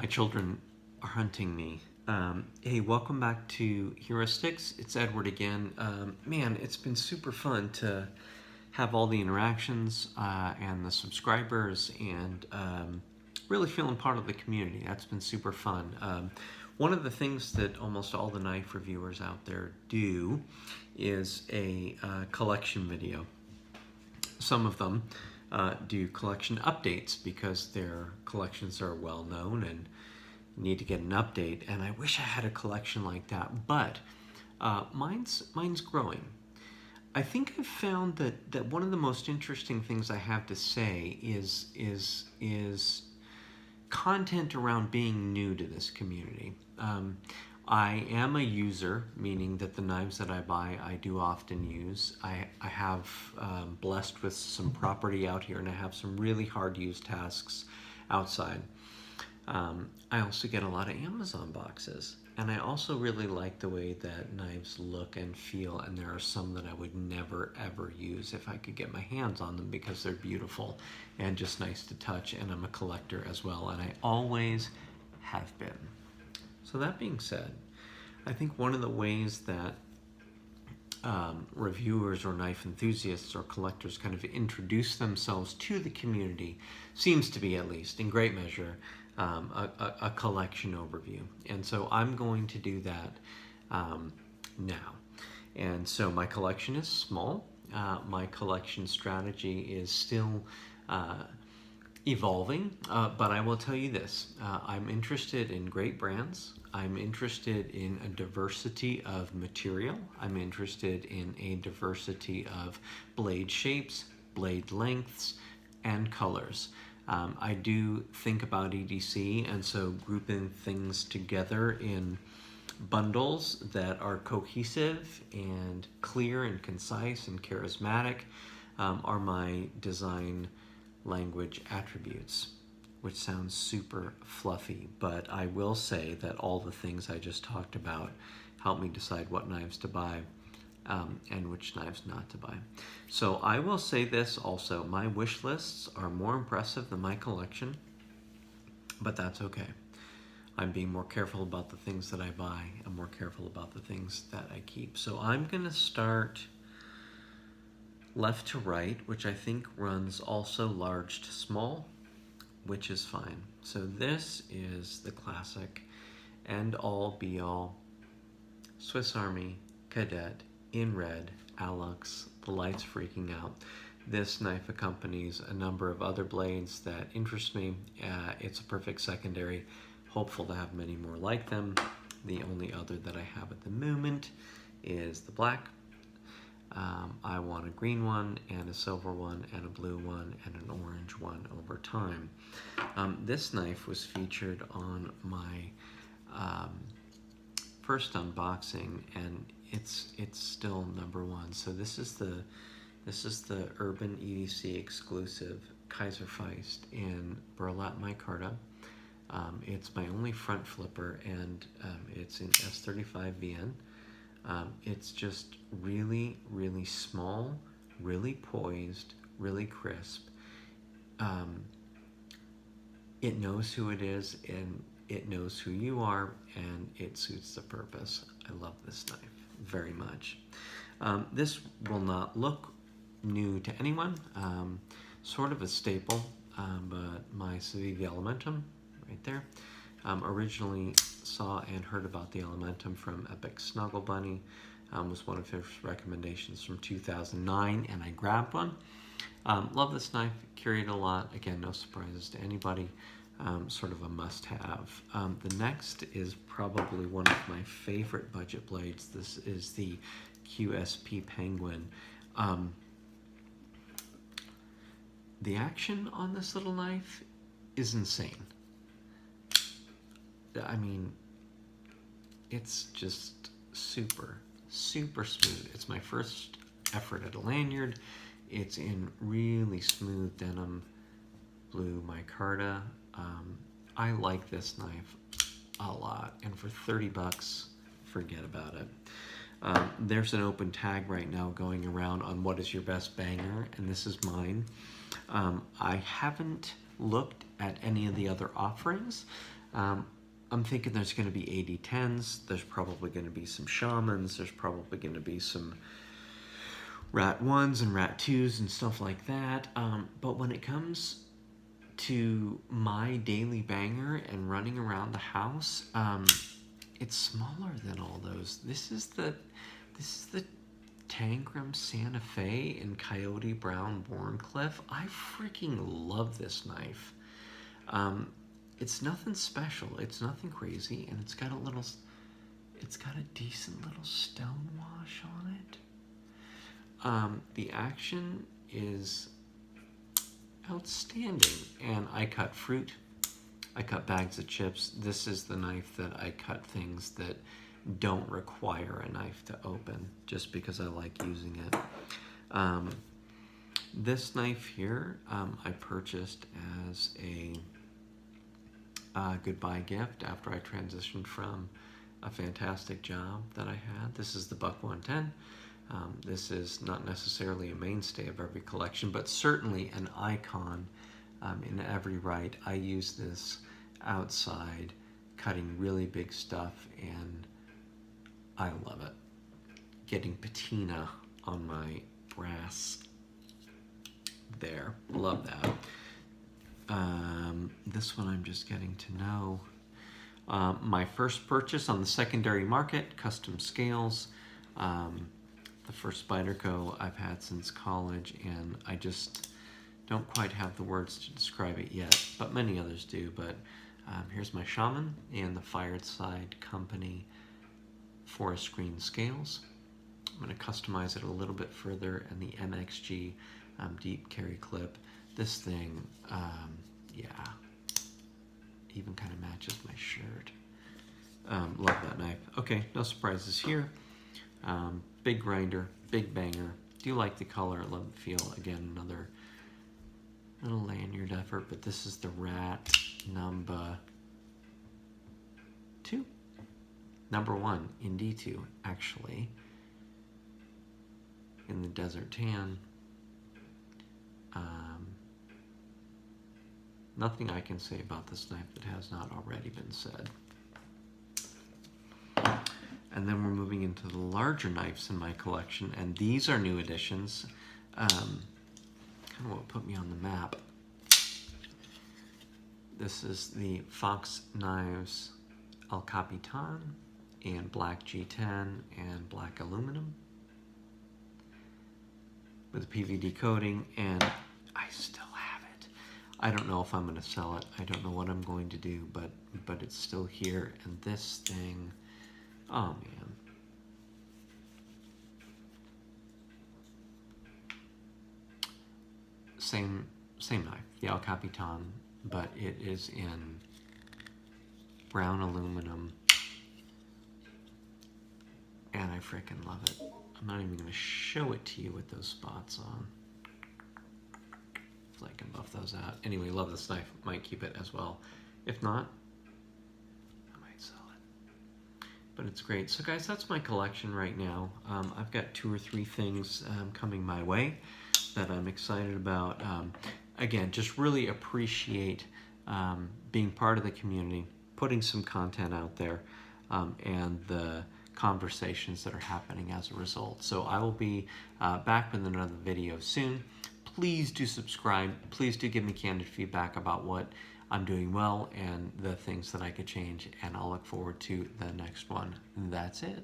My children are hunting me. Hey, welcome back to Heuristics. It's Edward again. Man, it's been super fun to have all the interactions and the subscribers and really feeling part of the community. That's been super fun. One of the things that almost all the knife reviewers out there do is a collection video. Some of them do collection updates because their collections are well known and need to get an update. And I wish I had a collection like that, but mine's growing. I think I've found that one of the most interesting things I have to say is content around being new to this community. I am a user, meaning that the knives that I buy, I do often use. I have blessed with some property out here, and I have some really hard-to-use tasks outside. I also get a lot of Amazon boxes, and I also really like the way that knives look and feel, and there are some that I would never ever use if I could get my hands on them because they're beautiful and just nice to touch, and I'm a collector as well, and I always have been. So that being said, I think one of the ways that reviewers or knife enthusiasts or collectors kind of introduce themselves to the community seems to be, at least in great measure, a collection overview. And so I'm going to do that now. And so my collection is small. My collection strategy is still evolving, but I will tell you this. I'm interested in great brands. I'm interested in a diversity of material. I'm interested in a diversity of blade shapes, blade lengths, and colors. I do think about EDC, and so grouping things together in bundles that are cohesive and clear and concise and charismatic are my design language attributes, which sounds super fluffy, but I will say that all the things I just talked about help me decide what knives to buy and which knives not to buy. So I will say this also, my wish lists are more impressive than my collection, but that's okay. I'm being more careful about the things that I buy. I'm more careful about the things that I keep. So I'm gonna start left to right, which I think runs also large to small, which is fine. So this is the classic end all be all Swiss Army Cadet in red, Alux, the light's freaking out. This knife accompanies a number of other blades that interest me. It's a perfect secondary, hopeful to have many more like them. The only other that I have at the moment is the black. I want a green one and a silver one and a blue one and an orange one over time. This knife was featured on my first unboxing, and it's still #1. So this is the Urban EDC exclusive Kaiserfeist in Burlap micarta. It's my only front flipper, and it's in S35 VN. It's just really, really small, really poised, really crisp. It knows who it is, and it knows who you are, and it suits the purpose. I love this knife very much. This will not look new to anyone. Sort of a staple, but my Civivi Elementum, right there. Originally saw and heard about the Elementum from Epic Snuggle Bunny. Was one of his recommendations from 2009, and I grabbed one. Love this knife, carry it a lot. Again, no surprises to anybody. Sort of a must-have. The next is probably one of my favorite budget blades. This is the QSP Penguin. The action on this little knife is insane. I mean, it's just super, super smooth. It's my first effort at a lanyard. It's in really smooth denim blue micarta. I like this knife a lot, and for 30 bucks, forget about it. There's an open tag right now going around on what is your best banger, and this is mine. I haven't looked at any of the other offerings. I'm thinking there's going to be 8010s. There's probably going to be some Shamans. There's probably going to be some Rat 1s and Rat 2s and stuff like that. But when it comes to my daily banger and running around the house, it's smaller than all those. This is the Tangram Santa Fe in Coyote Brown Warncliffe. I freaking love this knife. It's nothing special. It's nothing crazy, and it's got a decent little stone wash on it. The action is outstanding, and I cut fruit. I cut bags of chips. This is the knife that I cut things that don't require a knife to open, just because I like using it. This knife here, I purchased as a goodbye gift after I transitioned from a fantastic job that I had. This is the Buck 110. This is not necessarily a mainstay of every collection, but certainly an icon in every right. I use this outside cutting really big stuff, and I love it. Getting patina on my brass there. Love that. This one I'm just getting to know. My first purchase on the secondary market, custom scales. The first Spyderco I've had since college, and I just don't quite have the words to describe it yet, but many others do. But here's my Shaman and the Fireside Company forest green scales. I'm going to customize it a little bit further, and the MXG deep carry clip. This thing, yeah, even kind of matches my shirt. Love that knife. Okay, no surprises here. Big grinder, big banger. Do like the color, love the feel. Again, another little lanyard effort, but this is the Rat number 2. Number 1 in D2, actually, in the Desert Tan. Nothing I can say about this knife that has not already been said. And then we're moving into the larger knives in my collection, and these are new additions. Kind of what put me on the map. This is the Fox Knives El Capitan and black G10 and black aluminum with a PVD coating, and I still have it. I don't know if I'm going to sell it. I don't know what I'm going to do, but it's still here. And this thing, oh man. Same knife, the El Capitan, but it is in brown aluminum, and I freaking love it. I'm not even going to show it to you with those spots on. So I can buff those out. Anyway, love this knife. Might keep it as well. If not, I might sell it. But it's great. So guys, that's my collection right now. I've got 2 or 3 things coming my way that I'm excited about. Again, just really appreciate being part of the community, putting some content out there, and the conversations that are happening as a result. So I will be back with another video soon. Please do subscribe. Please do give me candid feedback about what I'm doing well and the things that I could change, and I'll look forward to the next one. That's it.